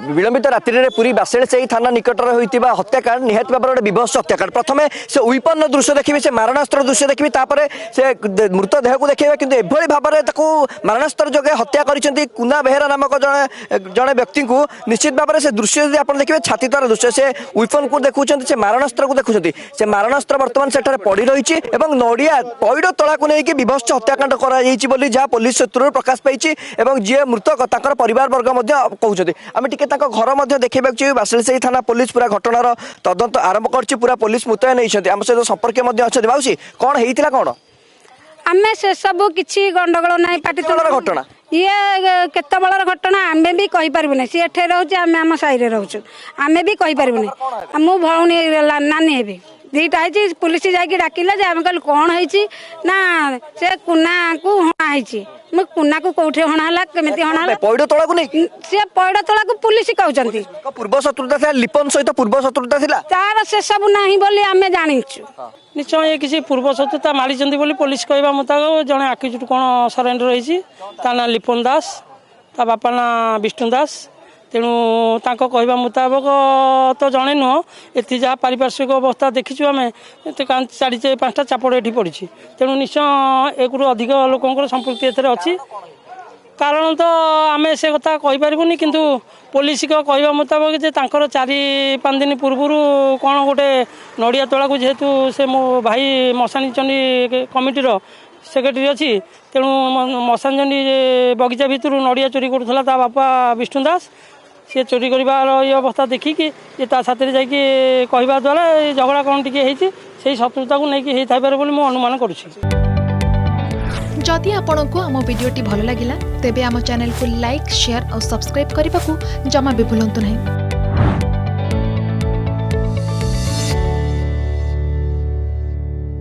विलंबित रात्रि में पूरी बासेलसेई थाना निकट होता हत्याकांड निहाती भाव गोटे विभत्स हत्याकांड प्रथम से विपन्न दृश्य देखिए से मारणास्त्र दृश्य देखिए तापर से मृतदेह को देखिए कि एभली भाव में मारणास्त्र जोगे हत्या कर कुना बेहेरा नामक जड़े व्यक्ति को निश्चित भाव से दृश्य यदि आप देखिए छाती द्वारा दृश्य से विपन को देखुं से मारणास्त्र को देखुं से मारणास्त्र बर्तमान से पड़ रही नड़िया पैड तला को लेकिन विभत्स हत्याकांड कर जहाँ पुलिस सूत्र प्रकाश पाई जी मृतक परिवार वर्ग कहते आम टे घर देखा बासेलसेई थाना पुलिस पूरा घटनार तदंत आरंभ कर पूरा पुलिस मुतयन नहीं आम सहित संपर्क माउसी कौन होता कौन आमे से सब किसी गंडगोल ना पाटी घटना ये केत बलर घटना आमे भी कही पारबु ना सी एठे रहउछ आमे आम साई रे रहउछ आमे भी कही पारबु ना मु भौणी नानी हेबी दीटा है पुलिस जाकि डाकिला जे आम कहल कौन है ना से कुना को हणा है मु कुना को कौठे हणाला केमिति हणाला पैड तला को नहीं से पैड तला को पुलिस कहउचंती पूर्व शत्रुता था लिपन सहित पूर्व शत्रुता थिला तार से सब नहीं बोली आमे जानिछु निश्चय ये किसी पूर्व शत्रुता मारी पुलिस कहवा मुताबिक जड़े आखिजुट कौन सरेंडर रही ना लिपन दास ता बापा ना विष्णु दास तेणु कहवा मुताबिक तो जड़े नुह ये जहाँ पारिपार्श्विक अवस्था देखीचु आम चारि पांचटा चापड़ ये पड़ी तेणु निश्चय एक अधिक लोक संपृक्ति अच्छी कारण तो आम से कथा कहीपरूनी किंतु पुलिस को कहवा मुताबिक जे तांकर 4-5 दिन पूर्व कौन गोटे नड़िया तोला को जेहेतु से मो भाई मशाणी चंडी कमिटीर सेक्रेटरी अच्छी तेणु मशाणी चंडी बगीचा भितर नड़िया चोरी करूला ता बापा विष्णु दास सी चोरी कर ये अवस्था देखिकी ये साथी जाकि कहवा द्वारा झगड़ा कौन टी से शत्रुता को लेकिन होता बोली मुझे अनुमान करुँच जदि आपंक आम भिडी भल लगा तेब आम चैनल को लाइक शेयर और सब्सक्राइब करने को जमा भी भूलु नहीं।